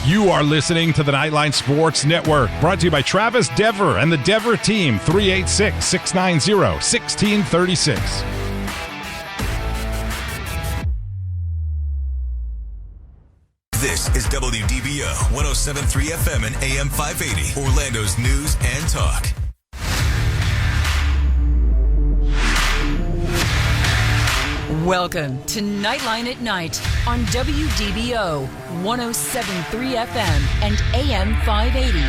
You are listening to the Knightline Sports Network, brought to you by Travis Dever and the Dever team, 386-690-1636. This is WDBO 107.3 FM and AM 580, Orlando's news and talk. Welcome to Knightline at Night on WDBO 107.3 FM and AM 580.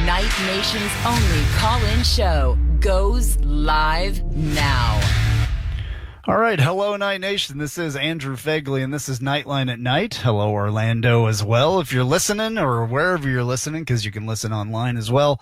Night Nation's only call-in show goes live now. All right. Hello, Night Nation. This is Andrew Phegley, and this is Knightline at Night. Hello, Orlando, as well. If you're listening or wherever you're listening, because you can listen online as well,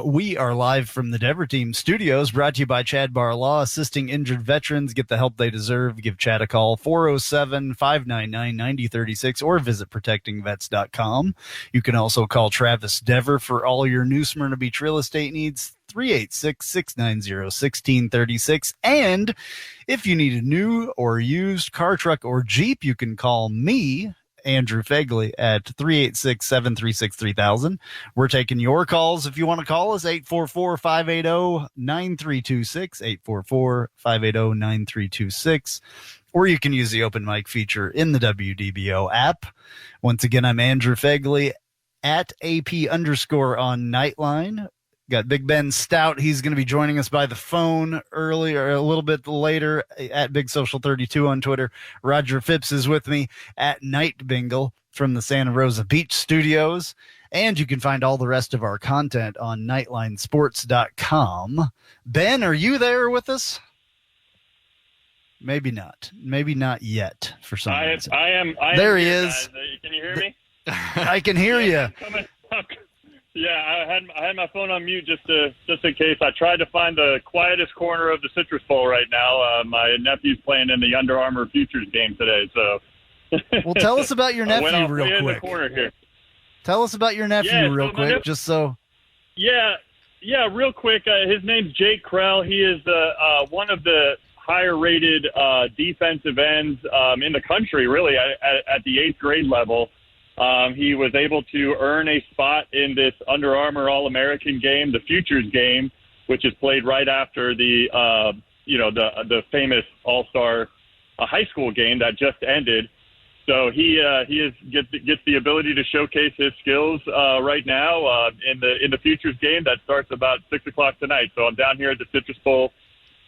we are live from the Dever Team Studios, brought to you by Chad Bar Law, assisting injured veterans get the help they deserve. Give Chad a call, 407-599-9036, or visit protectingvets.com. You can also call Travis Dever for all your New Smyrna Beach real estate needs, 386-690-1636. And if you need a new or used car, truck, or Jeep, you can call me, Andrew Phegley, at 386-736-3000. We're taking your calls. If you want to call us, 844-580-9326, 844-580-9326. Or you can use the open mic feature in the WDBO app. Once again, I'm Andrew Phegley at AP_ on Knightline. Got Big Ben Stout. He's going to be joining us by the phone earlier, a little bit later, at Big Social 32 on Twitter. Roger Phipps is with me at Night Bengal from the Santa Rosa Beach Studios. And you can find all the rest of our content on nightlinesports.com. Ben, are you there with us? Maybe not. Maybe not yet for some reason. I am. There he here, is. Guys. Can you hear me? I can hear you. Yeah, I had my phone on mute just in case. I tried to find the quietest corner of the Citrus Bowl right now. My nephew's playing in the Under Armour Futures game today, so. Well, tell us about your nephew real quick. In the corner here. Tell us about your nephew real quick, just so. Yeah, real quick. His name's Jake Krell. He is one of the higher-rated defensive ends in the country, really, at the 8th grade level. He was able to earn a spot in this Under Armour All-American game, the Futures game, which is played right after the famous All-Star high school game that just ended. So he gets the ability to showcase his skills right now in the Futures game that starts about 6:00 tonight. So I'm down here at the Citrus Bowl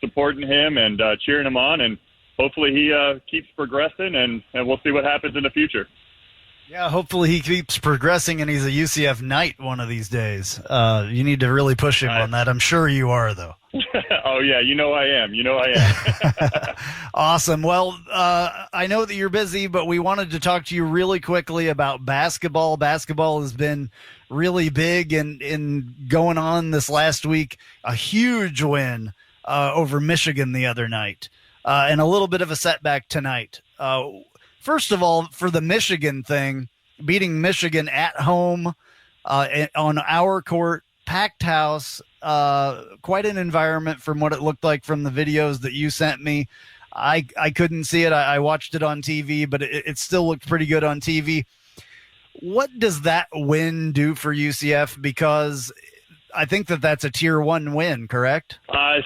supporting him and cheering him on, and hopefully he keeps progressing, and we'll see what happens in the future. Yeah, hopefully he keeps progressing and he's a UCF Knight one of these days. You need to really push him on that. I'm sure you are, though. Oh, yeah, I am. Awesome. Well, I know that you're busy, but we wanted to talk to you really quickly about basketball. Basketball has been really big in going on this last week. A huge win over Michigan the other night, and a little bit of a setback tonight. First of all, for the Michigan thing, beating Michigan at home on our court, packed house, quite an environment from what it looked like from the videos that you sent me. I couldn't see it. I watched it on TV, but it still looked pretty good on TV. What does that win do for UCF? Because I think that's a tier 1 win, correct?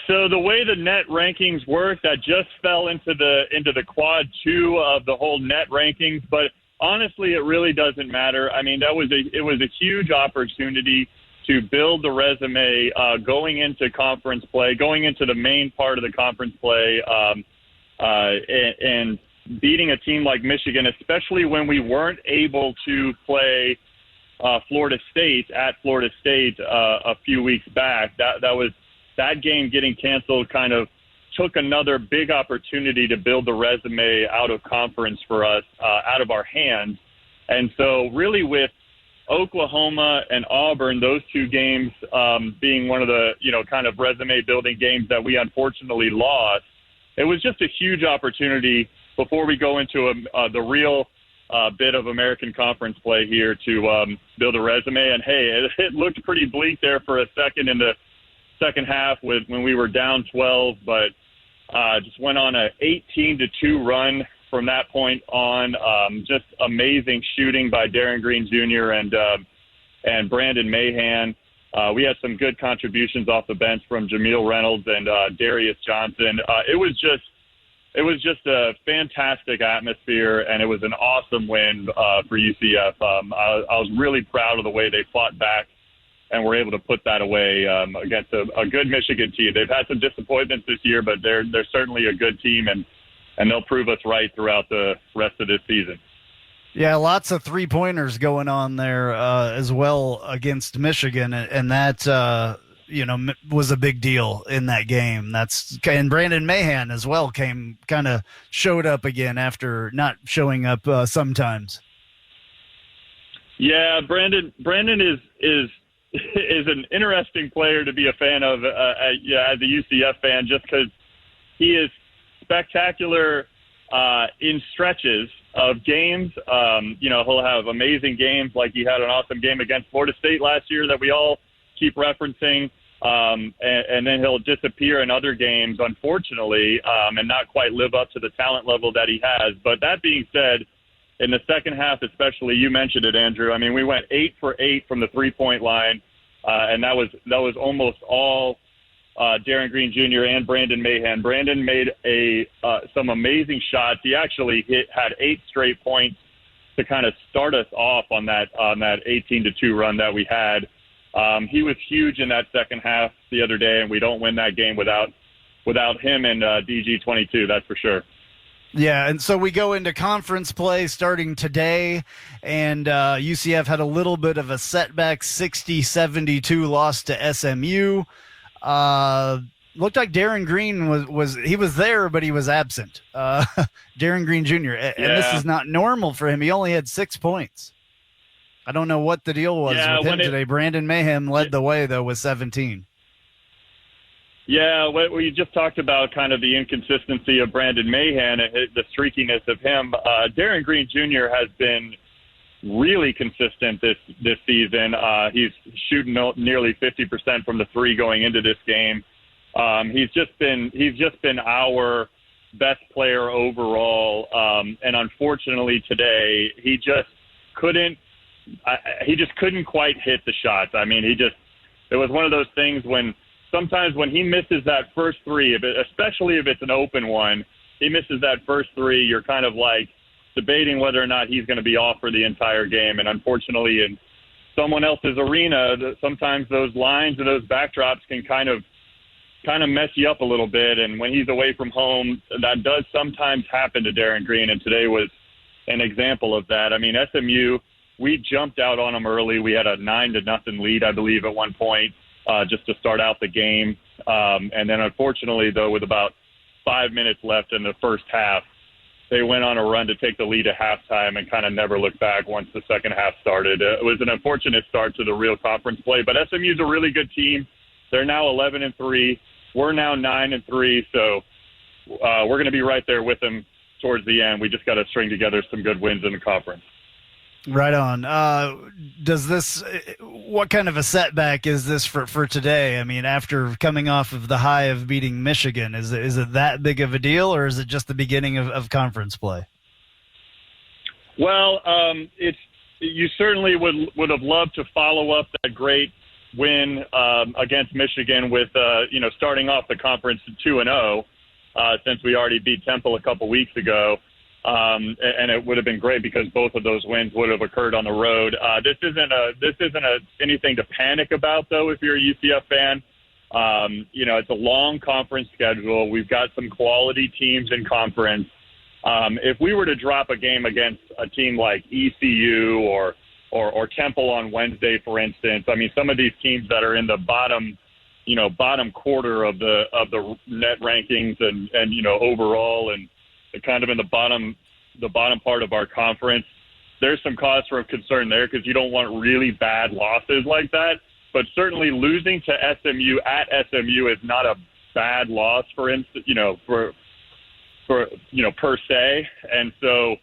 So the way the net rankings work, that just fell into the quad 2 of the whole net rankings. But honestly, it really doesn't matter. I mean, it was a huge opportunity to build the resume going into conference play, going into the main part of the conference play, and beating a team like Michigan, especially when we weren't able to play Florida State at Florida State a few weeks back. That game getting canceled kind of took another big opportunity to build the resume out of conference for us, out of our hands. And so really with Oklahoma and Auburn, those two games being one of the, kind of resume building games that we unfortunately lost, it was just a huge opportunity before we go into the real bit of American Conference play here to build a resume. And hey, it looked pretty bleak there for a second in the second half when we were down 12, but just went on a 18-2 run from that point on. Just amazing shooting by Darren Green Jr. and Brandon Mahan. We had some good contributions off the bench from Jameel Reynolds and Darius Johnson. It was just a fantastic atmosphere, and it was an awesome win for UCF. I was really proud of the way they fought back and were able to put that away against a good Michigan team. They've had some disappointments this year, but they're certainly a good team, and they'll prove us right throughout the rest of this season. Yeah, lots of three-pointers going on there as well against Michigan, and that was a big deal in that game. And Brandon Mahan as well showed up again after not showing up sometimes. Yeah, Brandon is an interesting player to be a fan of as a UCF fan, just because he is spectacular in stretches of games. He'll have amazing games, like he had an awesome game against Florida State last year that we all keep referencing. And then he'll disappear in other games, unfortunately, and not quite live up to the talent level that he has. But that being said, in the second half especially, you mentioned it, Andrew. I mean, we went 8 for 8 from the three-point line, and that was almost all Darren Green Jr. and Brandon Mahan. Brandon made some amazing shots. He actually had 8 straight points to kind of start us off on that 18-2 run that we had. He was huge in that second half the other day, and we don't win that game without him and DG22, that's for sure. Yeah, and so we go into conference play starting today, and UCF had a little bit of a setback, 60-72 loss to SMU. Looked like Darren Green was there, but he was absent. Darren Green Jr., and this is not normal for him. He only had 6 points. I don't know what the deal was with him today. Brandon Mahan led the way, though, with 17. Yeah, we just talked about kind of the inconsistency of Brandon Mahan and the streakiness of him. Darren Green Jr. has been really consistent this season. He's shooting nearly 50% from the three going into this game. He's just been our best player overall, and unfortunately today he just couldn't quite hit the shots. I mean, it was one of those things when sometimes when he misses that first three, especially if it's an open one, he misses that first three, you're kind of like debating whether or not he's going to be off for the entire game. And unfortunately, in someone else's arena, sometimes those lines and those backdrops can kind of mess you up a little bit. And when he's away from home, that does sometimes happen to Darren Green, and today was an example of that. I mean, SMU, we jumped out on them early. We had a 9-0 lead, I believe, at one point, just to start out the game. And then unfortunately, though, with about 5 minutes left in the first half, they went on a run to take the lead at halftime and kind of never looked back once the second half started. It was an unfortunate start to the real conference play, but SMU's a really good team. They're now 11-3. We're now 9-3, so we're going to be right there with them towards the end. We just got to string together some good wins in the conference. Right on. What kind of a setback is this for today? I mean, after coming off of the high of beating Michigan, is it that big of a deal, or is it just the beginning of conference play? Well, you certainly would have loved to follow up that great win against Michigan with starting off the conference 2-0 since we already beat Temple a couple weeks ago. And it would have been great because both of those wins would have occurred on the road. This isn't anything to panic about, though, if you're a UCF fan. It's a long conference schedule. We've got some quality teams in conference. If we were to drop a game against a team like ECU or Temple on Wednesday, for instance, I mean, some of these teams that are in the bottom quarter of the net rankings and overall and kind of in the bottom part of our conference, there's some cause for concern there because you don't want really bad losses like that. But certainly losing to SMU at SMU is not a bad loss, for instance, per se. And so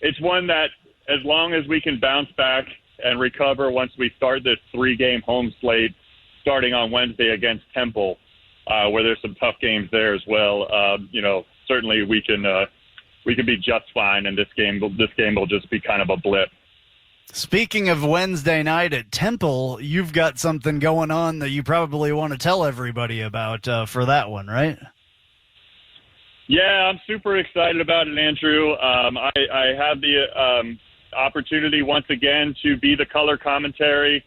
it's one that as long as we can bounce back and recover once we start this 3-game home slate starting on Wednesday against Temple, where there's some tough games there as well, certainly we can be just fine, and this game will just be kind of a blip. Speaking of Wednesday night at Temple, you've got something going on that you probably want to tell everybody about for that one, right? Yeah, I'm super excited about it, Andrew. I have the opportunity once again to be the color commentary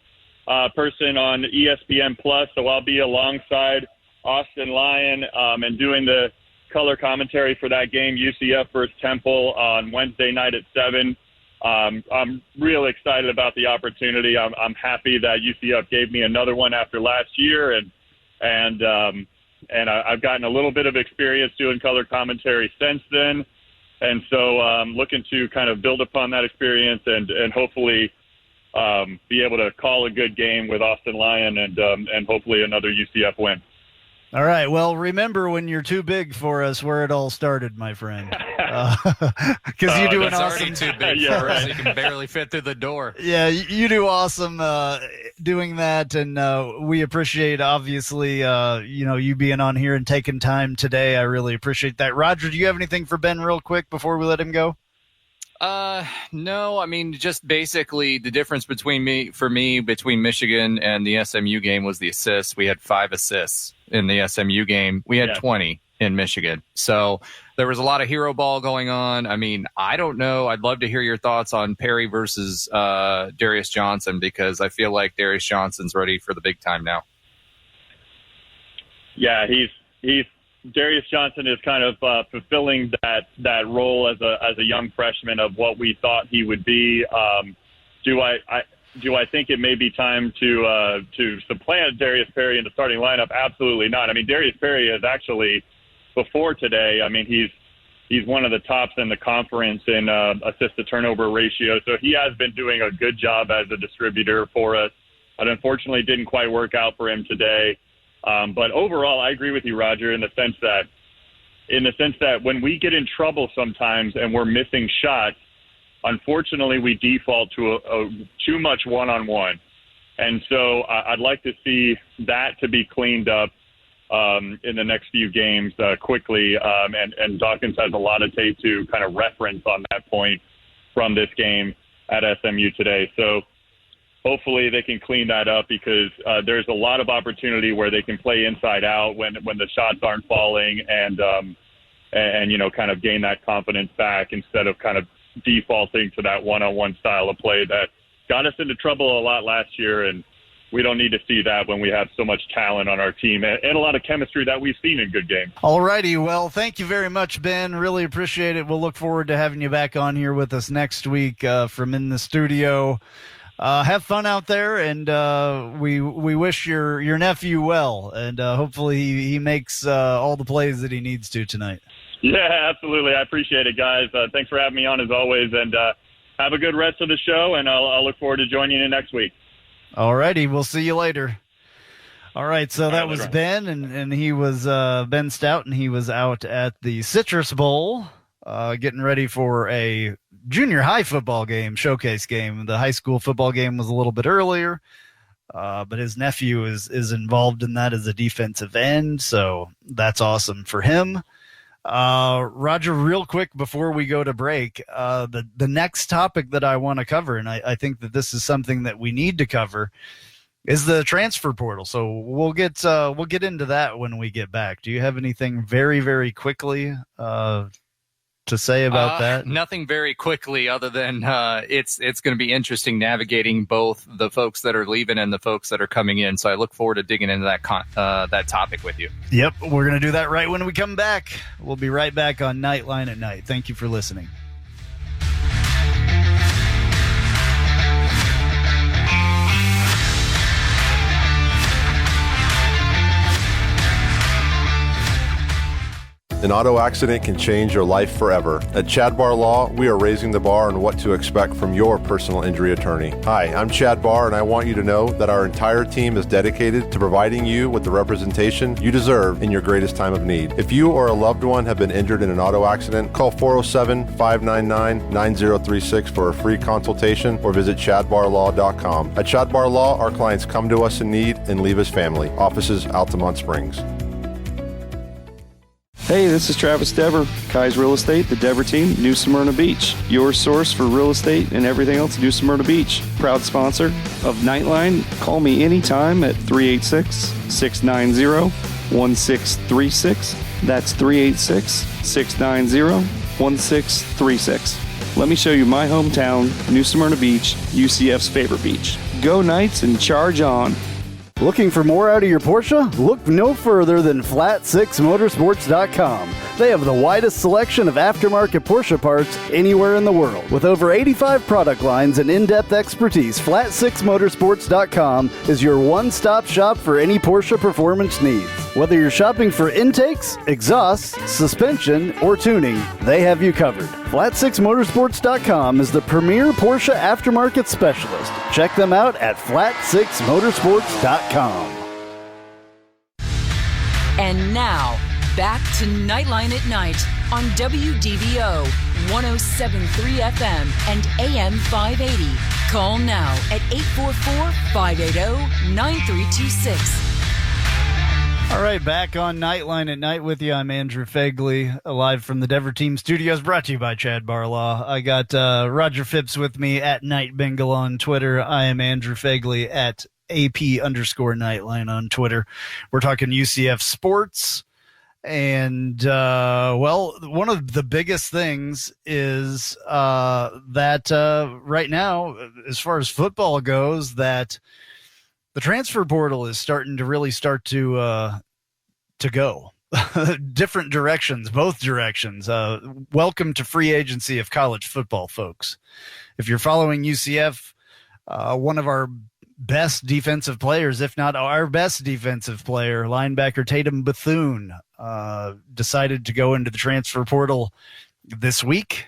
person on ESPN Plus, so I'll be alongside Austin Lyon and doing the color commentary for that game, UCF versus Temple, on Wednesday night at 7. I'm really excited about the opportunity. I'm happy that UCF gave me another one after last year, and I've gotten a little bit of experience doing color commentary since then, and so I'm looking to kind of build upon that experience and hopefully be able to call a good game with Austin Lyon and hopefully another UCF win. All right. Well, remember when you're too big for us where it all started, my friend. Because you do an awesome. Already too big for us. You can barely fit through the door. Yeah, you do awesome doing that, and we appreciate, obviously, you being on here and taking time today. I really appreciate that. Roger, do you have anything for Ben real quick before we let him go? No, I mean, just basically the difference between Michigan and the SMU game was the assists. We had 5 assists in the SMU game. We had 20 in Michigan. So there was a lot of hero ball going on. I mean, I don't know. I'd love to hear your thoughts on Perry versus Darius Johnson, because I feel like Darius Johnson's ready for the big time now. Yeah, he's Darius Johnson is kind of fulfilling that role as a young freshman of what we thought he would be. Do I think it may be time to supplant Darius Perry in the starting lineup? Absolutely not. I mean, Darius Perry is actually, before today, I mean, he's one of the tops in the conference in assist to turnover ratio. So he has been doing a good job as a distributor for us. But unfortunately, it didn't quite work out for him today. But overall, I agree with you, Roger, in the sense that when we get in trouble sometimes and we're missing shots, unfortunately, we default to too much one-on-one. And so I'd like to see that to be cleaned up in the next few games quickly. And Dawkins has a lot of tape to kind of reference on that point from this game at SMU today. So hopefully they can clean that up, because there's a lot of opportunity where they can play inside out when the shots aren't falling and kind of gain that confidence back instead of kind of defaulting to that one-on-one style of play that got us into trouble a lot last year. And we don't need to see that when we have so much talent on our team and a lot of chemistry that we've seen in good games. All righty. Well, thank you very much, Ben. Really appreciate it. We'll look forward to having you back on here with us next week from in the studio. Have fun out there, and we wish your nephew well, and hopefully he makes all the plays that he needs to tonight. Yeah, absolutely. I appreciate it, guys. Thanks for having me on as always, and have a good rest of the show, and I'll look forward to joining you next week. All righty. We'll see you later. All right, so that was Ben, and he was Ben Stout, and he was out at the Citrus Bowl getting ready for a junior high football game, showcase game. The high school football game was a little bit earlier, but his nephew is involved in that as a defensive end, so that's awesome for him. Roger, real quick before we go to break, the next topic that I want to cover, and I think that this is something that we need to cover, is the transfer portal. So we'll get into that when we get back. Do you have anything very, very quickly to say about that? Nothing very quickly, other than it's going to be interesting navigating both the folks that are leaving and the folks that are coming in. So I look forward to digging into that topic with you. Yep, we're going to do that right when we come back. We'll be right back on Knightline at Night. Thank you for listening. An auto accident can change your life forever. At Chad Barr Law, we are raising the bar on what to expect from your personal injury attorney. Hi, I'm Chad Barr, and I want you to know that our entire team is dedicated to providing you with the representation you deserve in your greatest time of need. If you or a loved one have been injured in an auto accident, call 407-599-9036 for a free consultation or visit chadbarlaw.com. At Chad Barr Law, our clients come to us in need and leave as family. Offices, Altamont Springs. Hey, this is Travis Dever, Kai's Real Estate, the Dever team, New Smyrna Beach. Your source for real estate and everything else, New Smyrna Beach. Proud sponsor of Knightline. Call me anytime at 386-690-1636. That's 386-690-1636. Let me show you my hometown, New Smyrna Beach, UCF's favorite beach. Go Knights and charge on. Looking for more out of your Porsche? Look no further than Flat6Motorsports.com. They have the widest selection of aftermarket Porsche parts anywhere in the world. With over 85 product lines and in-depth expertise, Flat6Motorsports.com is your one-stop shop for any Porsche performance needs. Whether you're shopping for intakes, exhausts, suspension, or tuning, they have you covered. Flat6Motorsports.com is the premier Porsche aftermarket specialist. Check them out at Flat6Motorsports.com. And now, back to Nightline at Night on WDBO 107.3 FM and AM 580. Call now at 844-580-9326. All right, back on Nightline at Night with you. I'm Andrew Phegley, live from the Dever Team Studios, brought to you by Chad Barlaw. I got Roger Phipps with me at Night Bengal on Twitter. I am Andrew Phegley at AP_Nightline on Twitter. We're talking UCF sports. And, well, one of the biggest things is that right now, as far as football goes, that the transfer portal is starting to really start to go different directions, both directions. Welcome to free agency of college football, folks. If you're following UCF, one of our best defensive players, if not our best defensive player, linebacker Tatum Bethune, decided to go into the transfer portal this week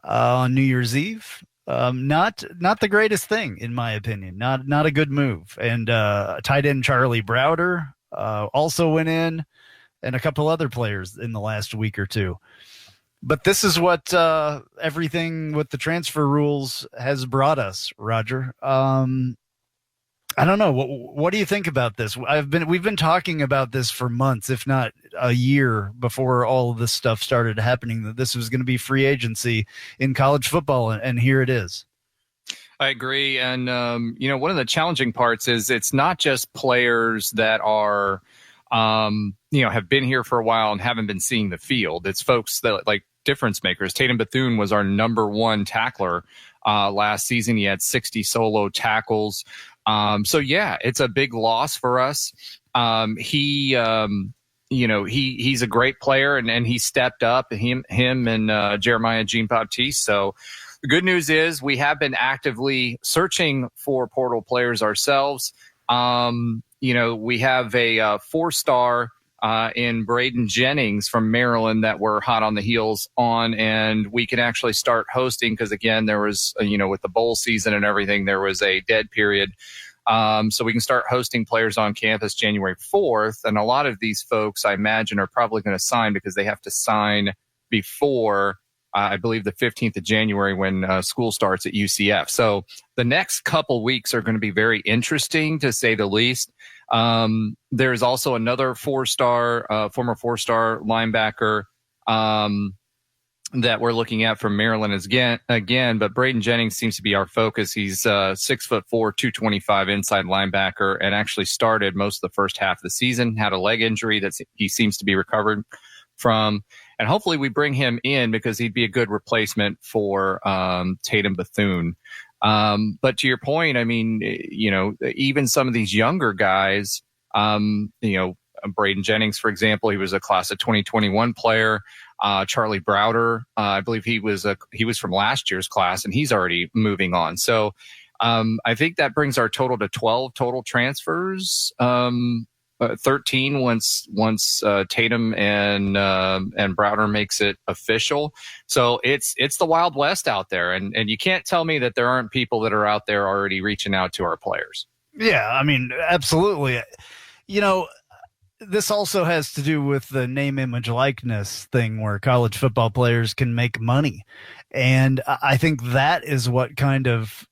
on New Year's Eve. Not the greatest thing, in my opinion. Not a good move. And tight end Charlie Browder also went in, and a couple other players in the last week or two. But this is what everything with the transfer rules has brought us, Roger. I don't know. What do you think about this? We've been talking about this for months, if not a year, before all of this stuff started happening, that this was going to be free agency in college football, and here it is. I agree. And, one of the challenging parts is it's not just players that are, have been here for a while and haven't been seeing the field. It's folks that like difference makers. Tatum Bethune was our number one tackler last season. He had 60 solo tackles. It's a big loss for us. He's a great player and he stepped up, him and Jeremiah Jean-Baptiste. So the good news is we have been actively searching for portal players ourselves. We have a 4-star in Braden Jennings from Maryland that we're hot on the heels on, and we can actually start hosting because, again, there was, with the bowl season and everything, there was a dead period. So we can start hosting players on campus January 4th, and a lot of these folks, I imagine, are probably going to sign because they have to sign before, I believe, the 15th of January when school starts at UCF. So the next couple weeks are going to be very interesting, to say the least. There's also another former 4-star linebacker that we're looking at from Maryland again, but Braden Jennings seems to be our focus. He's 6'4", 225 inside linebacker, and actually started most of the first half of the season, had a leg injury that he seems to be recovered from. And hopefully we bring him in because he'd be a good replacement for Tatum Bethune. But to your point, I mean, even some of these younger guys, Braden Jennings, for example, he was a class of 2021 player. Charlie Browder, I believe he was from last year's class, and he's already moving on. So I think that brings our total to 12 total transfers. 13 once Tatum and Browder makes it official. So it's the Wild West out there, and you can't tell me that there aren't people that are out there already reaching out to our players. Yeah, I mean, absolutely. This also has to do with the name, image, likeness thing where college football players can make money. And I think that is what kind of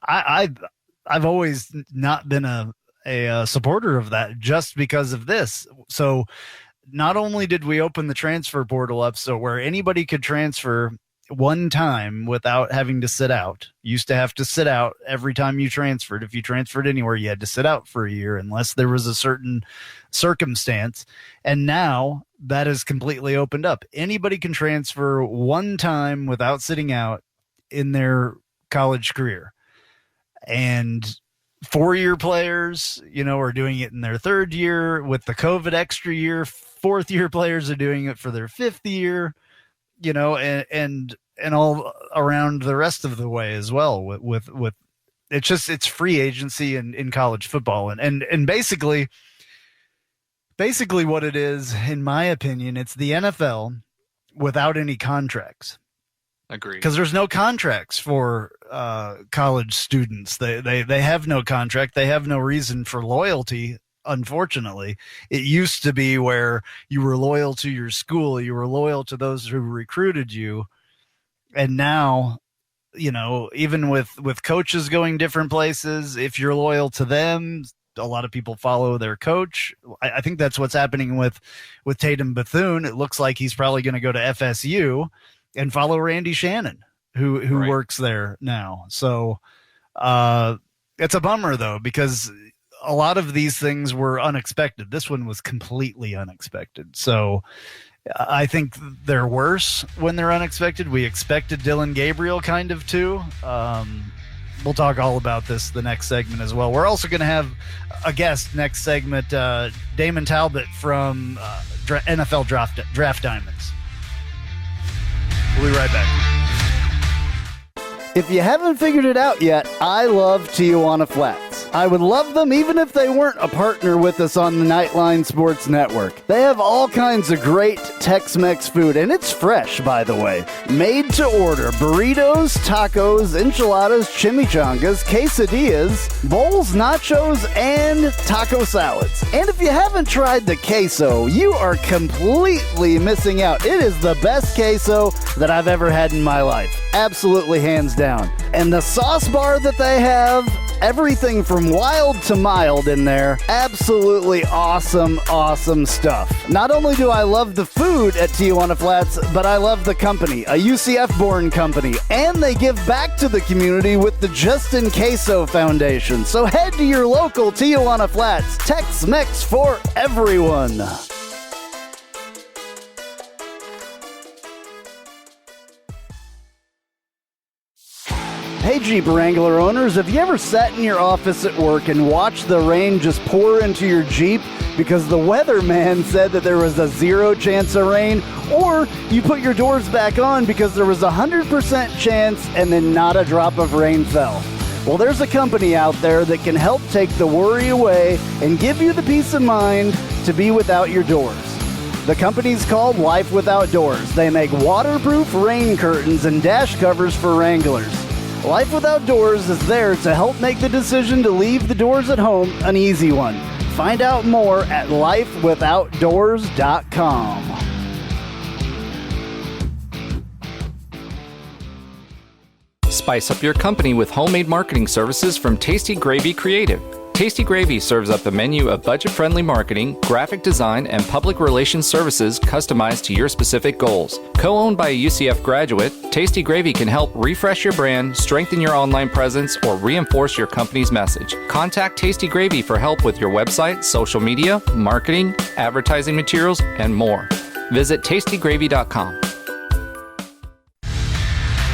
I've always not been a supporter of that just because of this. So not only did we open the transfer portal up so where anybody could transfer one time without having to sit out. You used to have to sit out every time you transferred. If you transferred anywhere, you had to sit out for a year unless there was a certain circumstance. And now that is completely opened up. Anybody can transfer one time without sitting out in their college career. And 4-year players, are doing it in their 3rd year with the COVID extra year. 4th-year players are doing it for their 5th year. And all around the rest of the way as well with it's free agency in college football. And basically what it is, in my opinion, it's the NFL without any contracts. Agreed. Because there's no contracts for college students. They have no contract. They have no reason for loyalty. Unfortunately, it used to be where you were loyal to your school, you were loyal to those who recruited you. And now, even with coaches going different places, if you're loyal to them, a lot of people follow their coach. I think that's what's happening with Tatum Bethune. It looks like he's probably going to go to FSU and follow Randy Shannon, who right. works there now. So it's a bummer, though, because a lot of these things were unexpected. This one was completely unexpected. So I think they're worse when they're unexpected. We expected Dylan Gabriel kind of too. We'll talk all about this the next segment as well. We're also going to have a guest next segment, Damon Talbot from NFL Draft Diamonds. We'll be right back. If you haven't figured it out yet, I love Tijuana Flats. I would love them even if they weren't a partner with us on the Knightline Sports Network. They have all kinds of great Tex-Mex food, and it's fresh, by the way. Made to order burritos, tacos, enchiladas, chimichangas, quesadillas, bowls, nachos, and taco salads. And if you haven't tried the queso, you are completely missing out. It is the best queso that I've ever had in my life. Absolutely hands down. And the sauce bar that they have, everything from wild to mild in there. Absolutely awesome, awesome stuff. Not only do I love the food at Tijuana Flats, but I love the company, a UCF-born company. And they give back to the community with the Justin Queso Foundation. So head to your local Tijuana Flats. Tex-Mex for everyone. Hey Jeep Wrangler owners, have you ever sat in your office at work and watched the rain just pour into your Jeep because the weatherman said that there was a 0 chance of rain? Or you put your doors back on because there was a 100% chance and then not a drop of rain fell? Well, there's a company out there that can help take the worry away and give you the peace of mind to be without your doors. The company's called Life Without Doors. They make waterproof rain curtains and dash covers for Wranglers. Life Without Doors is there to help make the decision to leave the doors at home an easy one. Find out more at lifewithoutdoors.com. Spice up your company with homemade marketing services from Tasty Gravy Creative. Tasty Gravy serves up a menu of budget-friendly marketing, graphic design, and public relations services customized to your specific goals. Co-owned by a UCF graduate, Tasty Gravy can help refresh your brand, strengthen your online presence, or reinforce your company's message. Contact Tasty Gravy for help with your website, social media, marketing, advertising materials, and more. Visit tastygravy.com.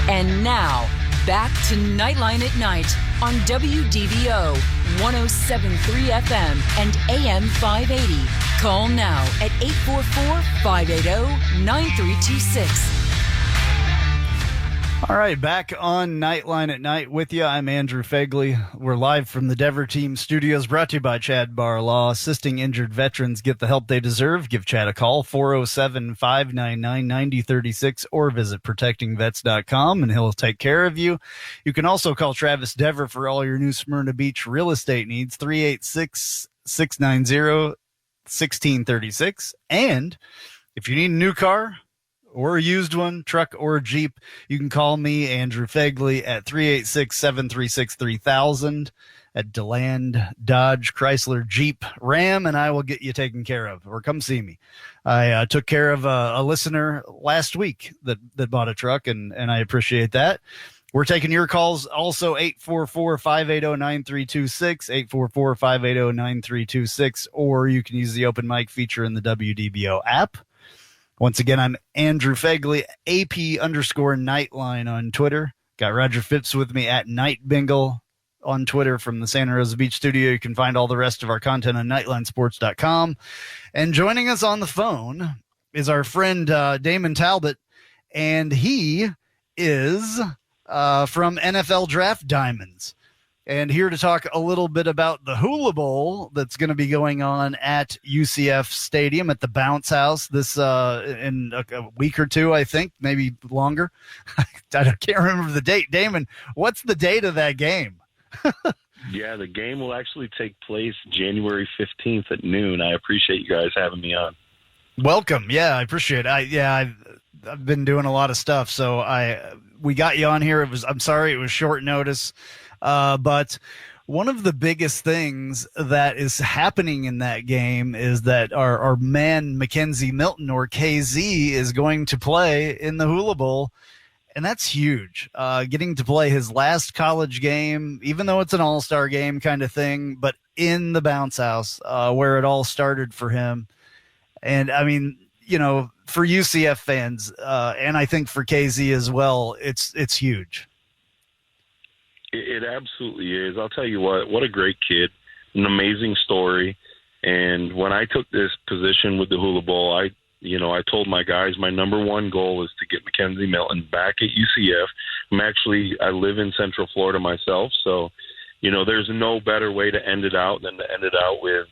And now, back to Nightline at Night on WDBO 107.3 FM and AM 580. Call now at 844-580-9326. All right, back on Nightline at Night with you. I'm Andrew Phegley. We're live from the Dever Team Studios, brought to you by Chad Barlaw, assisting injured veterans get the help they deserve. Give Chad a call, 407-599-9036, or visit protectingvets.com, and he'll take care of you. You can also call Travis Dever for all your new Smyrna Beach real estate needs, 386-690-1636. And if you need a new car, or a used one, truck or a Jeep, you can call me, Andrew Phegley, at 386-736-3000. at DeLand Dodge Chrysler Jeep Ram, and I will get you taken care of, or come see me. I took care of a listener last week that bought a truck, and I appreciate that. We're taking your calls also, 844-580-9326, 844-580-9326, or you can use the open mic feature in the WDBO app. Once again, I'm Andrew Phegley, AP_Knightline on Twitter. Got Roger Phipps with me at Night Bengal on Twitter from the Santa Rosa Beach studio. You can find all the rest of our content on nightlinesports.com. And joining us on the phone is our friend Damon Talbot, and he is from NFL Draft Diamonds, and here to talk a little bit about the Hula Bowl that's going to be going on at UCF Stadium at the Bounce House this in a week or two, I think, maybe longer. I can't remember the date. Damon, what's the date of that game? Yeah, the game will actually take place January 15th at noon. I appreciate you guys having me on. Welcome. Yeah, I appreciate it. I've been doing a lot of stuff, so we got you on here. I'm sorry it was short notice. But one of the biggest things that is happening in that game is that our man Mackenzie Milton, or KZ, is going to play in the Hula Bowl, and that's huge. Getting to play his last college game, even though it's an all-star game kind of thing, but in the Bounce House, where it all started for him. And, I mean, you know, for UCF fans, and I think for KZ as well, it's huge. It absolutely is. I'll tell you what a great kid, an amazing story. And when I took this position with the Hula Bowl, I told my guys my number one goal is to get Mackenzie Milton back at UCF. I live in Central Florida myself, so, you know, there's no better way to end it out than to end it out with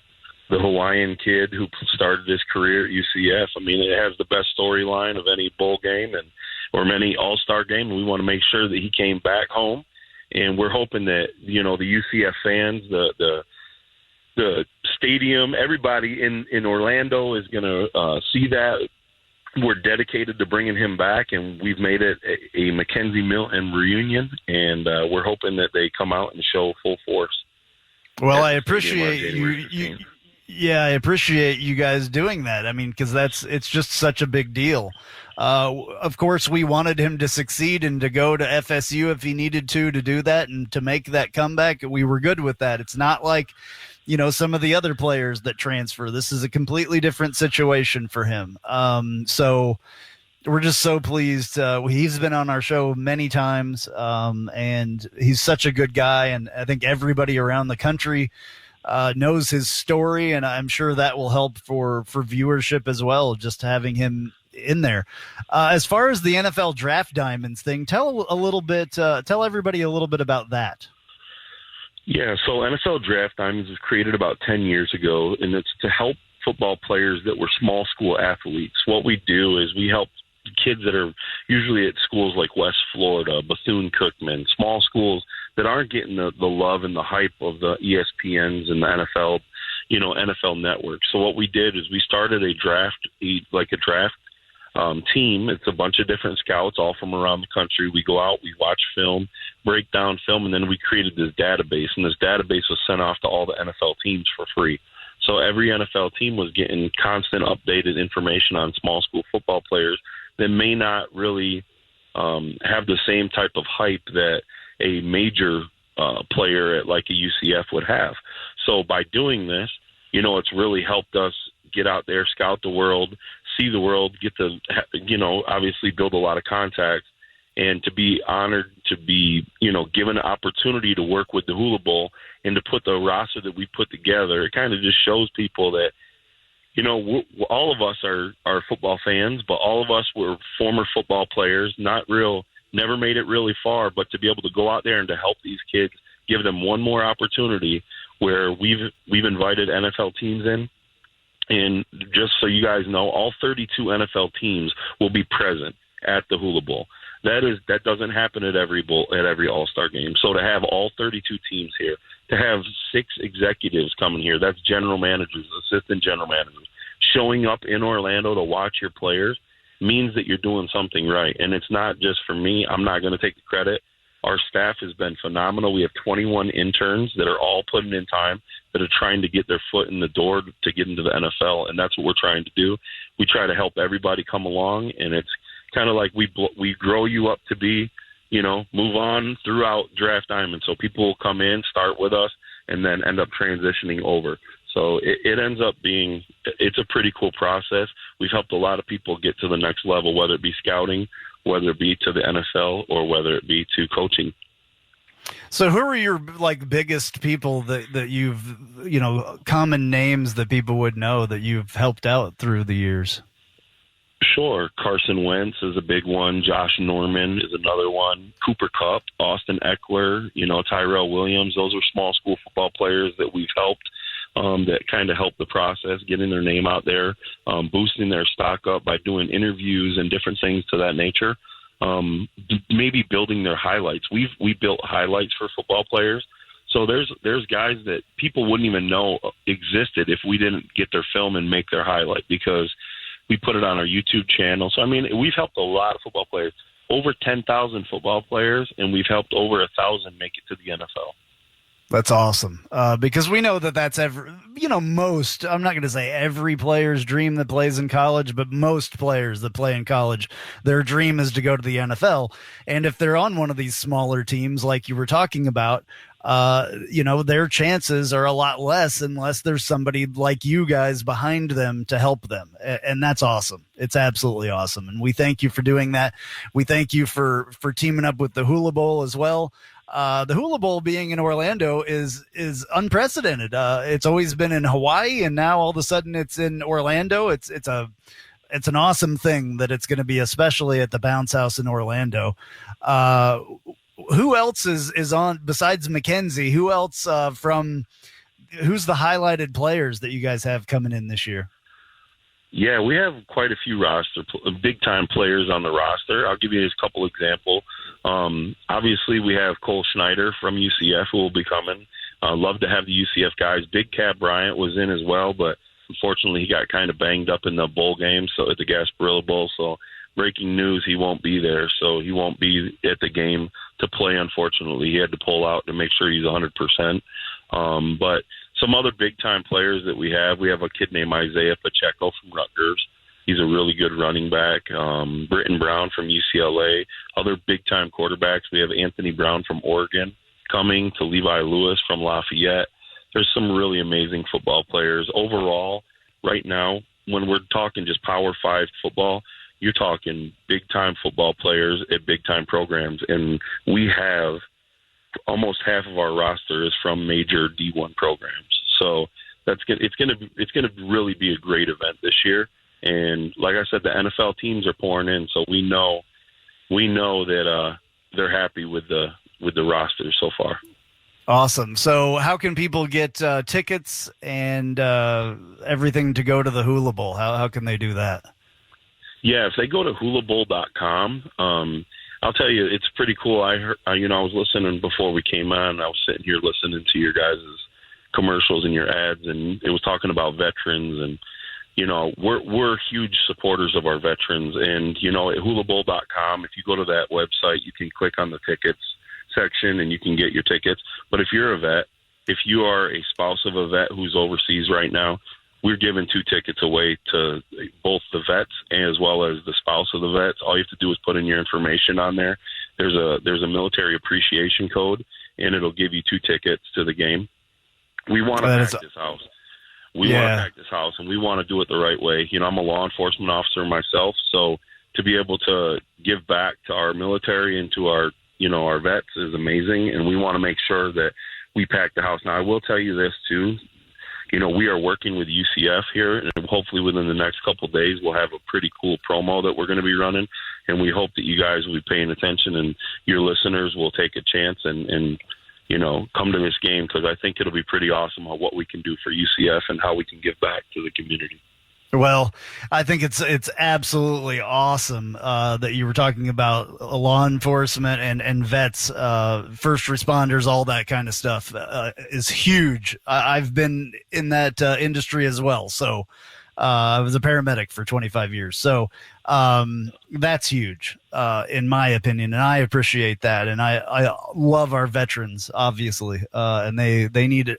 the Hawaiian kid who started his career at UCF. I mean, it has the best storyline of any bowl game or many all-star game, and we want to make sure that he came back home. And we're hoping that, you know, the UCF fans, the stadium, everybody in Orlando is going to see that. We're dedicated to bringing him back, and we've made it a Mackenzie Milton reunion, and we're hoping that they come out and show full force. Well, I appreciate you. Yeah, I appreciate you guys doing that. I mean, because it's just such a big deal. Of course, we wanted him to succeed and to go to FSU if he needed to do that and to make that comeback. We were good with that. It's not like, you know, some of the other players that transfer. This is a completely different situation for him. So we're just so pleased. He's been on our show many times, and he's such a good guy. And I think everybody around the country knows his story, and I'm sure that will help for viewership as well, just having him in there. As far as the NFL Draft Diamonds thing, tell everybody a little bit about that. Yeah, so NFL Draft Diamonds was created about 10 years ago, and it's to help football players that were small school athletes. What we do is we help kids that are usually at schools like West Florida, Bethune-Cookman, small schools that aren't getting the love and the hype of the ESPNs and the NFL, NFL network. So what we did is we started a draft team. It's a bunch of different scouts all from around the country. We go out, we watch film, break down film, and then we created this database, and this database was sent off to all the NFL teams for free. So every NFL team was getting constant updated information on small school football players that may not really have the same type of hype that a major player at like a UCF would have. So by doing this, it's really helped us get out there, scout the world, see the world, get to, obviously build a lot of contacts, and to be honored to be, given an opportunity to work with the Hula Bowl and to put the roster that we put together. It kind of just shows people that, all of us are football fans, but all of us were former football players, never made it really far, but to be able to go out there and to help these kids, give them one more opportunity where we've invited NFL teams in. And just so you guys know, all 32 NFL teams will be present at the Hula Bowl. That doesn't happen at every All-Star game. So to have all 32 teams here, to have 6 executives coming here, that's general managers, assistant general managers, showing up in Orlando to watch your players means that you're doing something right. And it's not just for me. I'm not going to take the credit. Our staff has been phenomenal. We have 21 interns that are all putting in time, that are trying to get their foot in the door to get into the NFL, and that's what we're trying to do. We try to help everybody come along, and it's kind of like we grow you up to be, move on throughout Draft Diamond. So people will come in, start with us, and then end up transitioning over. So it ends up being, it's a pretty cool process. We've helped a lot of people get to the next level, whether it be scouting, whether it be to the NFL, or whether it be to coaching. So who are your biggest people that you've, common names that people would know that you've helped out through the years? Sure. Carson Wentz is a big one. Josh Norman is another one. Cooper Kupp, Austin Eckler, Tyrell Williams. Those are small school football players that we've helped, that kind of help the process, getting their name out there, boosting their stock up by doing interviews and different things to that nature. Maybe building their highlights. We built highlights for football players. So there's guys that people wouldn't even know existed if we didn't get their film and make their highlight, because we put it on our YouTube channel. So, we've helped a lot of football players, over 10,000 football players, and we've helped over 1,000 make it to the NFL. That's awesome. Because we know that's most, I'm not going to say every player's dream that plays in college, but most players that play in college, their dream is to go to the NFL. And if they're on one of these smaller teams, like you were talking about, their chances are a lot less unless there's somebody like you guys behind them to help them. And that's awesome. It's absolutely awesome. And we thank you for doing that. We thank you for teaming up with the Hula Bowl as well. The Hula Bowl being in Orlando is unprecedented. It's always been in Hawaii, and now all of a sudden it's in Orlando. It's an awesome thing that it's going to be, especially at the Bounce House in Orlando. Who else is on besides Mackenzie? Who else who's the highlighted players that you guys have coming in this year? Yeah, we have quite a few big-time players on the roster. I'll give you a couple examples. Obviously, we have Cole Schneider from UCF who will be coming. Love to have the UCF guys. Big Cat Bryant was in as well, but unfortunately he got kind of banged up in the bowl game, so at the Gasparilla Bowl. So breaking news, he won't be there. So he won't be at the game to play, unfortunately. He had to pull out to make sure he's 100%. But some other big-time players that we have a kid named Isaiah Pacheco from Rutgers. He's a really good running back. Britton Brown from UCLA. Other big-time quarterbacks, we have Anthony Brown from Oregon coming, to Levi Lewis from Lafayette. There's some really amazing football players. Overall, right now, when we're talking just Power 5 football, you're talking big-time football players at big-time programs. And we have almost half of our roster is from major D1 programs. So it's going to really be a great event this year. And like I said, the NFL teams are pouring in, so we know that they're happy with the roster so far. Awesome. So how can people get tickets and everything to go to the Hula Bowl? How can they do that? Yeah, if they go to hulabowl.com, I'll tell you, it's pretty cool. I was listening before we came on. I was sitting here listening to your guys' commercials and your ads, and it was talking about veterans, and we're huge supporters of our veterans. And at hulabowl.com, if you go to that website, you can click on the tickets section and you can get your tickets. But if you're a vet, if you are a spouse of a vet who's overseas right now, we're giving 2 tickets away to both the vets as well as the spouse of the vets. All you have to do is put in your information on there. There's a military appreciation code, and it'll give you 2 tickets to the game. We want to pack this house. We want to pack this house, and we want to do it the right way. I'm a law enforcement officer myself, so to be able to give back to our military and to our vets is amazing, and we want to make sure that we pack the house. Now, I will tell you this, too. We are working with UCF here, and hopefully within the next couple of days we'll have a pretty cool promo that we're going to be running, and we hope that you guys will be paying attention and your listeners will take a chance and come to this game, because I think it'll be pretty awesome what we can do for UCF and how we can give back to the community. Well, I think it's absolutely awesome that you were talking about law enforcement and vets, first responders, all that kind of stuff is huge. I've been in that industry as well, so I was a paramedic for 25 years. So that's huge, in my opinion, and I appreciate that. And I love our veterans, obviously, and they need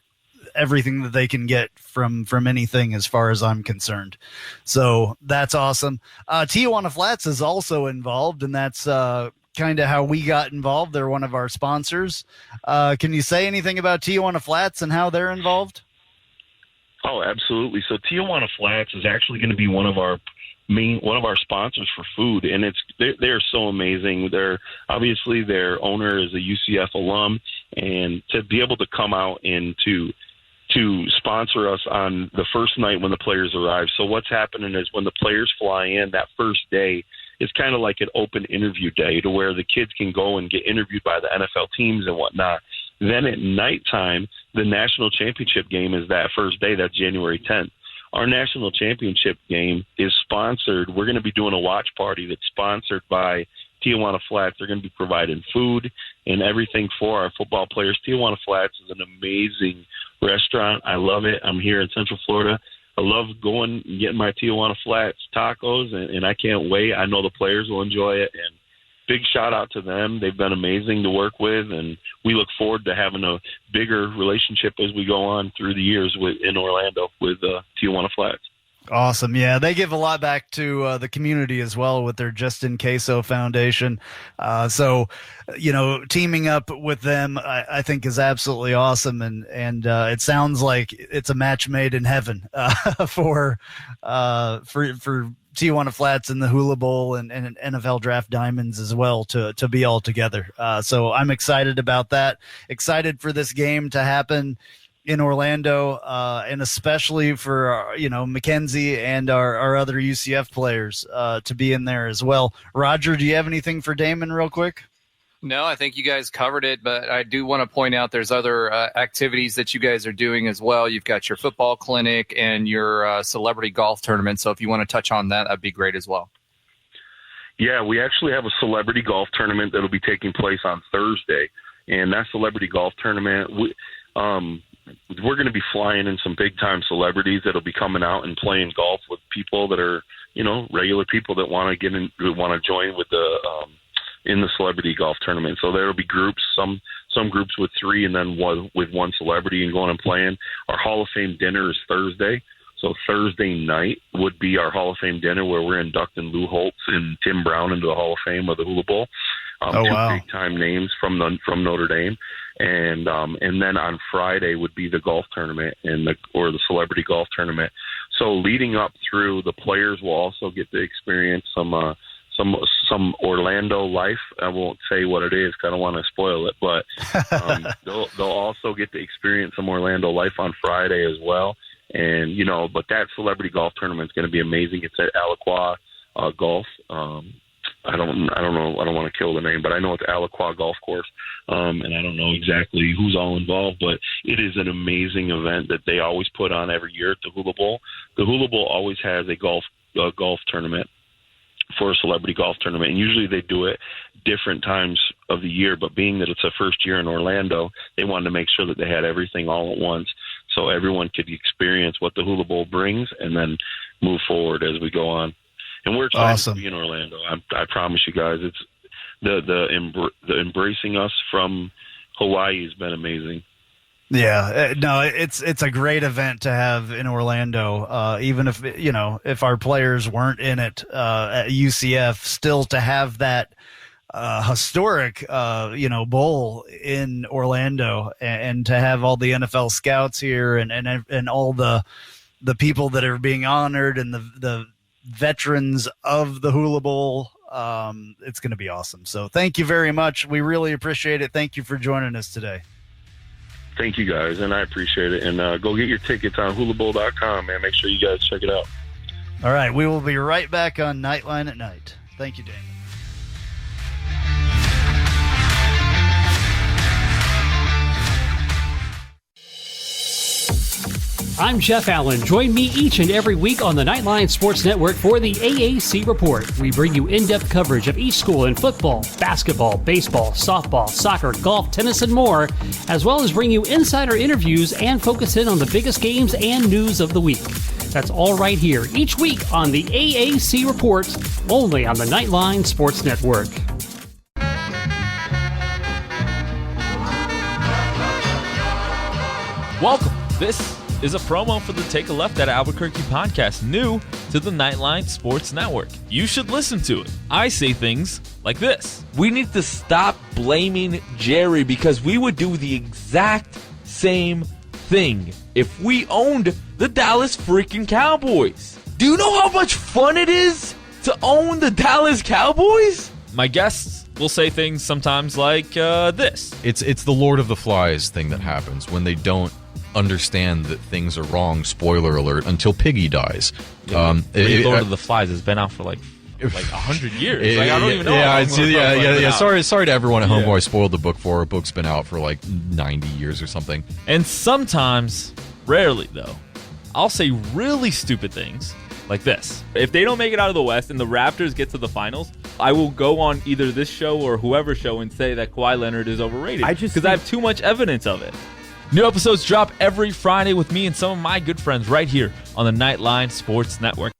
everything that they can get from anything as far as I'm concerned. So that's awesome. Tijuana Flats is also involved, and that's kind of how we got involved. They're one of our sponsors. Can you say anything about Tijuana Flats and how they're involved? Oh, absolutely. So Tijuana Flats is actually going to be one of our sponsors for food, and they're so amazing. Obviously their owner is a UCF alum, and to be able to come out and to sponsor us on the first night when the players arrive. So what's happening is when the players fly in, that first day is kind of like an open interview day to where the kids can go and get interviewed by the NFL teams and whatnot. Then at nighttime, the national championship game is that first day. That's January 10th. Our national championship game is sponsored. We're going to be doing a watch party that's sponsored by Tijuana Flats. They're going to be providing food and everything for our football players. Tijuana Flats is an amazing restaurant. I love it. I'm here in Central Florida. I love going and getting my Tijuana Flats tacos, and I can't wait. I know the players will enjoy it, and big shout out to them. They've been amazing to work with, and we look forward to having a bigger relationship as we go on through the years in Orlando with Tijuana Flats. Awesome. Yeah, they give a lot back to the community as well with their Just in Queso Foundation. So, teaming up with them, I think is absolutely awesome. And it sounds like it's a match made in heaven for Tijuana Flats and the Hula Bowl and NFL Draft Diamonds as well to be all together. So I'm excited about that. Excited for this game to happen in Orlando, and especially for Mackenzie and our other UCF players to be in there as well. Roger, do you have anything for Damon real quick? No, I think you guys covered it, but I do want to point out there's other activities that you guys are doing as well. You've got your football clinic and your celebrity golf tournament. So if you want to touch on that, that'd be great as well. Yeah, we actually have a celebrity golf tournament that'll be taking place on Thursday, and that celebrity golf tournament, we're going to be flying in some big-time celebrities that'll be coming out and playing golf with people that are, regular people that want to join with in the celebrity golf tournament. So there'll be groups, some groups with 3 and then with one celebrity and going and playing. Our Hall of Fame dinner is Thursday. So Thursday night would be our Hall of Fame dinner where we're inducting Lou Holtz and Tim Brown into the Hall of Fame of the Hula Bowl. Two big-time names from Notre Dame. And then on Friday would be the golf tournament or the celebrity golf tournament. So leading up through, the players will also get to experience some Orlando life. I won't say what it is because I don't want to spoil it, but they'll also get to experience some Orlando life on Friday as well. And but that celebrity golf tournament is going to be amazing. It's at Aliqua Golf. I don't know. I don't want to kill the name, but I know it's Aliqua Golf Course. And I don't know exactly who's all involved, but it is an amazing event that they always put on every year at the Hula Bowl. The Hula Bowl always has a golf tournament for a celebrity golf tournament, and usually they do it different times of the year, but being that it's a first year in Orlando, they wanted to make sure that they had everything all at once so everyone could experience what the Hula Bowl brings and then move forward as we go on. And we're excited to be in Orlando. I promise you guys, it's the embracing us from Hawaii has been amazing. Yeah, no, it's a great event to have in Orlando. Even if our players weren't in it at UCF, still to have that historic bowl in Orlando, and to have all the NFL scouts here and all the people that are being honored and the veterans of the Hula Bowl. It's going to be awesome. So thank you very much. We really appreciate it. Thank you for joining us today. Thank you, guys, and I appreciate it. And go get your tickets on hulabowl.com, man. Make sure you guys check it out. All right, we will be right back on Knightline at Night. Thank you, Damon. I'm Jeff Allen. Join me each and every week on the Knightline Sports Network for the AAC Report. We bring you in-depth coverage of each school in football, basketball, baseball, softball, soccer, golf, tennis, and more, as well as bring you insider interviews and focus in on the biggest games and news of the week. That's all right here each week on the AAC Reports, only on the Knightline Sports Network. Welcome. This is a promo for the Take a Left at Albuquerque podcast, new to the Knightline Sports Network. You should listen to it. I say things like this. We need to stop blaming Jerry because we would do the exact same thing if we owned the Dallas freaking Cowboys. Do you know how much fun it is to own the Dallas Cowboys? My guests will say things sometimes like this. It's the Lord of the Flies thing that happens when they don't understand that things are wrong. Spoiler alert! Until Piggy dies. Lord of the Flies has been out for like 100 years. I don't even know. Sorry to everyone at home who I spoiled the book for. A book's been out for like 90 years or something. And sometimes, rarely though, I'll say really stupid things like this. If they don't make it out of the West and the Raptors get to the finals, I will go on either this show or whoever's show and say that Kawhi Leonard is overrated because I have too much evidence of it. New episodes drop every Friday with me and some of my good friends right here on the Knightline Sports Network.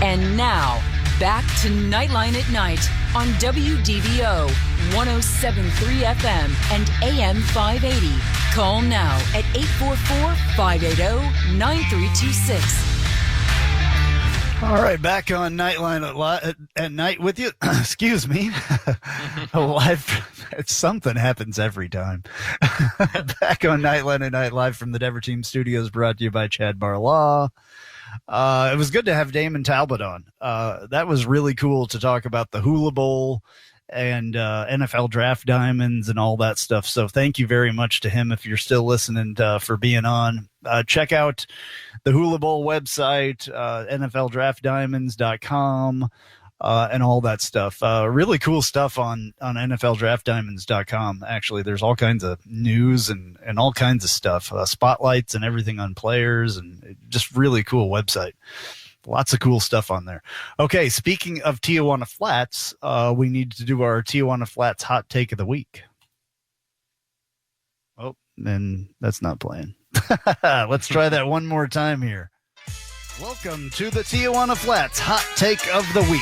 And now, back to Knightline at Night on WDBO 107.3 FM and AM 580. Call now at 844-580-9326. All right, back on Knightline at night with you. Excuse me. Live. Something happens every time. Back on Knightline at Night, live from the Dever Team Studios, brought to you by Chad Barlaw. It was good to have Damon Talbot on. That was really cool to talk about the Hula Bowl and NFL Draft Diamonds and all that stuff. So thank you very much to him if you're still listening for being on. Check out the Hula Bowl website, NFLDraftDiamonds.com, and all that stuff. Really cool stuff on NFLDraftDiamonds.com. Actually, there's all kinds of news and all kinds of stuff, spotlights and everything on players, and just really cool website. Lots of cool stuff on there. Okay, speaking of Tijuana Flats, we need to do our Tijuana Flats hot take of the week. Oh, and that's not playing. Let's try that one more time here. Welcome to the Tijuana Flats hot take of the week.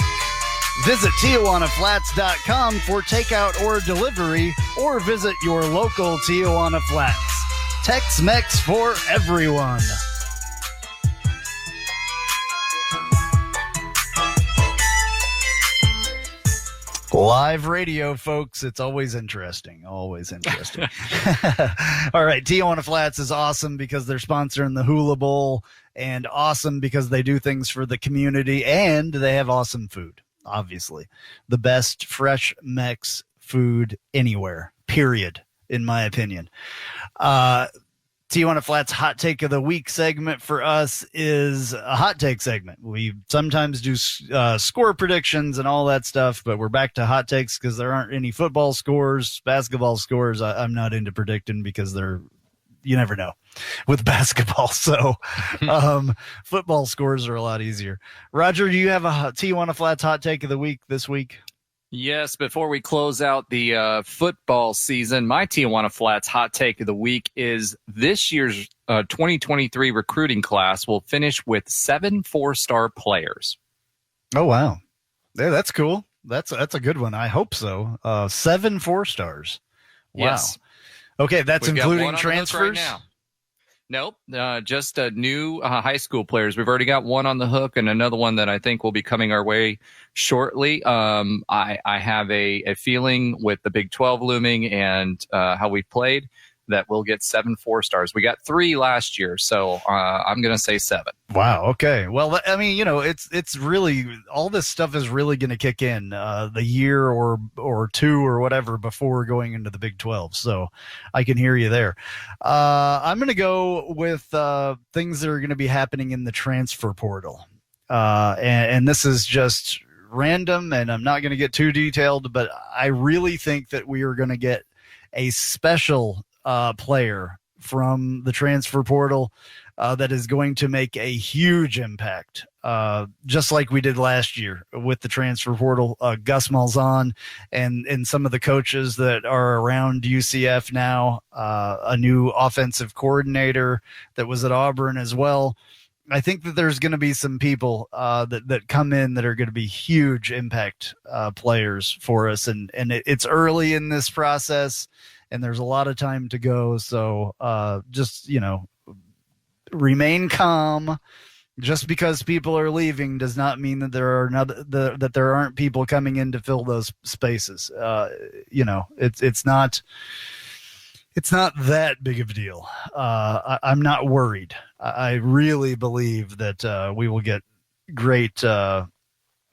Visit TijuanaFlats.com for takeout or delivery, or visit your local Tijuana Flats. Tex-Mex for everyone. Live radio, folks. It's always interesting. Always interesting. All right. Tijuana Flats is awesome because they're sponsoring the Hula Bowl, and awesome because they do things for the community, and they have awesome food. Obviously, the best fresh Mex food anywhere, period, in my opinion. Tijuana Flats hot take of the week segment for us is a hot take segment. We sometimes do score predictions and all that stuff, but we're back to hot takes because there aren't any football scores, basketball scores. I'm not into predicting because you never know with basketball. So football scores are a lot easier. Roger, do you have a Tijuana Flats hot take of the week this week? Yes, before we close out the football season, my Tijuana Flats hot take of the week is this year's 2023 recruiting class will finish with 7 4-star players. Oh, wow. Yeah, that's cool. That's a good one. I hope so. 7 4-stars. Wow. Yes. Okay, that's including transfers? Right now. Nope, just new high school players. We've already got one on the hook and another one that I think will be coming our way shortly. I have a feeling with the Big 12 looming and how we played that we'll get 7 4-stars. We got 3 last year, so I'm going to say 7. Wow. Okay. Well, I mean, it's really, all this stuff is really going to kick in the year or two or whatever before going into the Big 12. So I can hear you there. I'm going to go with things that are going to be happening in the transfer portal. And this is just random, and I'm not going to get too detailed, but I really think that we are going to get a special player from the transfer portal that is going to make a huge impact, just like we did last year with the transfer portal. Gus Malzahn and some of the coaches that are around UCF now, a new offensive coordinator that was at Auburn as well. I think that there's going to be some people that come in that are going to be huge impact players for us, and it's early in this process, and there's a lot of time to go. So just remain calm. Just because people are leaving does not mean that that there aren't people coming in to fill those spaces. It's not that big of a deal. I'm not worried. I really believe that we will get great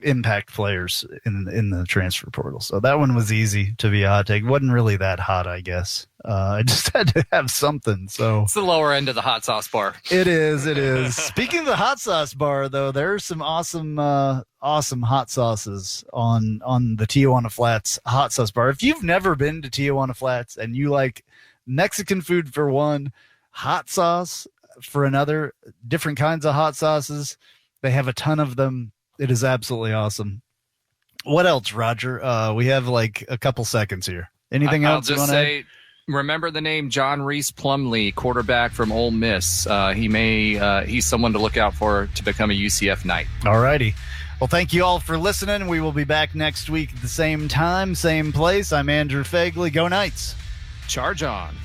impact players in the transfer portal. So that one was easy to be a hot take. Wasn't really that hot, I guess. I just had to have something. So it's the lower end of the hot sauce bar. It is. Speaking of the hot sauce bar, though, there's some awesome hot sauces on the Tijuana Flats hot sauce bar. If you've never been to Tijuana Flats and you like Mexican food for one, hot sauce for another, different kinds of hot sauces, they have a ton of them. It is absolutely awesome. What else, Roger? We have like a couple seconds here. Anything else? I'll just say, remember the name John Reese Plumlee, quarterback from Ole Miss. He's someone to look out for to become a UCF Knight. All righty. Well, thank you all for listening. We will be back next week at the same time, same place. I'm Andrew Phegley. Go Knights. Charge on.